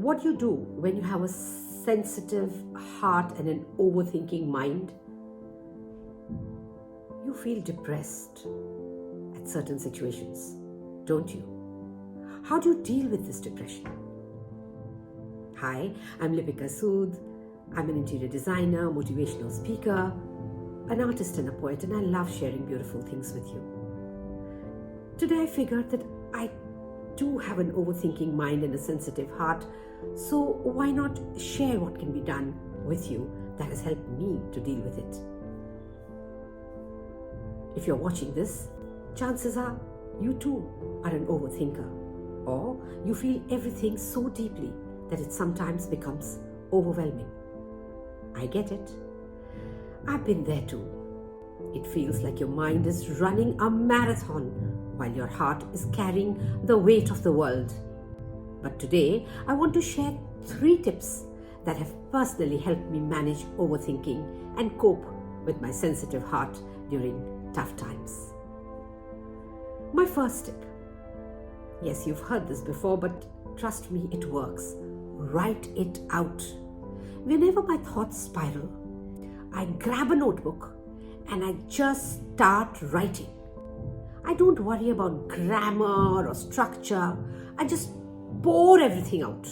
what you do when you have a sensitive heart and an overthinking mind? You feel depressed at certain situations, don't you? How do you deal with this depression? Hi, I'm Lipika Sud. I'm an interior designer, motivational speaker, an artist and a poet, and I love sharing beautiful things with you. Today I figured that I do have an overthinking mind and a sensitive heart, so why not share what can be done with you that has helped me to deal with it? If you're watching this, chances are you too are an overthinker, or you feel everything so deeply that it sometimes becomes overwhelming. I get it. I've been there too. It feels like your mind is running a marathon while your heart is carrying the weight of the world. But today, I want to share 3 tips that have personally helped me manage overthinking and cope with my sensitive heart during tough times. My first tip. Yes, you've heard this before, but trust me, it works. Write it out. Whenever my thoughts spiral, I grab a notebook and I just start writing. I don't worry about grammar or structure. I just pour everything out.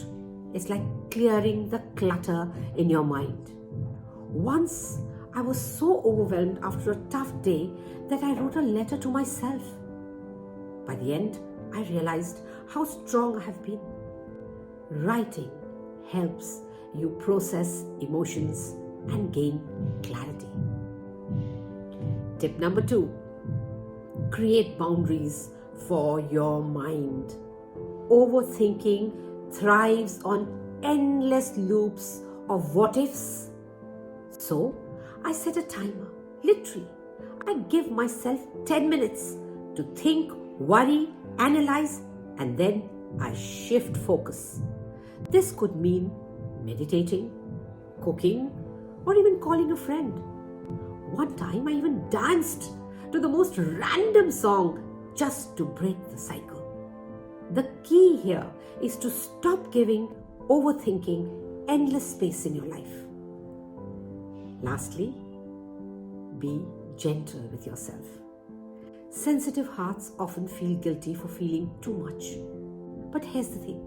It's like clearing the clutter in your mind. Once I was so overwhelmed after a tough day that I wrote a letter to myself. By the end, I realized how strong I have been. Writing helps you process emotions and gain clarity. Tip number 2. Create boundaries for your mind. Overthinking thrives on endless loops of what ifs. So, I set a timer. Literally, I give myself 10 minutes to think, worry, analyze, and then I shift focus. This could mean meditating, cooking, or even calling a friend. One time I even danced to the most random song just to break the cycle. The key here is to stop giving overthinking endless space in your life. Lastly, be gentle with yourself. Sensitive hearts often feel guilty for feeling too much. But here's the thing.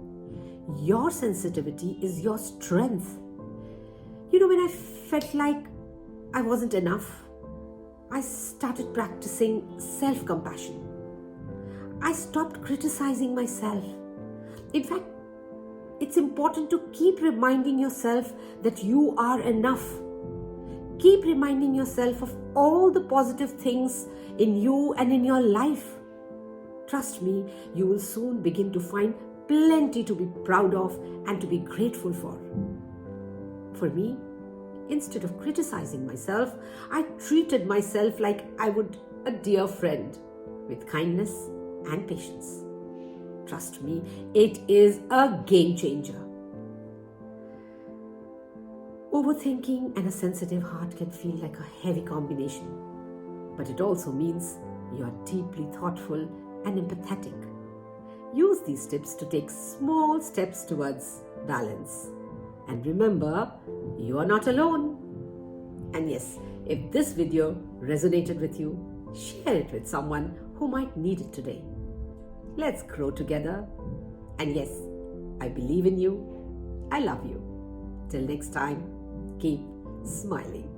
Your sensitivity is your strength. When I felt like I wasn't enough, I started practicing self-compassion. I stopped criticizing myself. In fact, it's important to keep reminding yourself that you are enough. Keep reminding yourself of all the positive things in you and in your life. Trust me, you will soon begin to find plenty to be proud of and to be grateful for. For me, instead of criticizing myself, I treated myself like I would a dear friend, with kindness and patience. Trust me, it is a game changer. Overthinking and a sensitive heart can feel like a heavy combination, but it also means you are deeply thoughtful and empathetic. Use these tips to take small steps towards balance. And remember, you are not alone. And yes, if this video resonated with you, share it with someone who might need it today. Let's grow together. And yes, I believe in you. I love you. Till next time, keep smiling.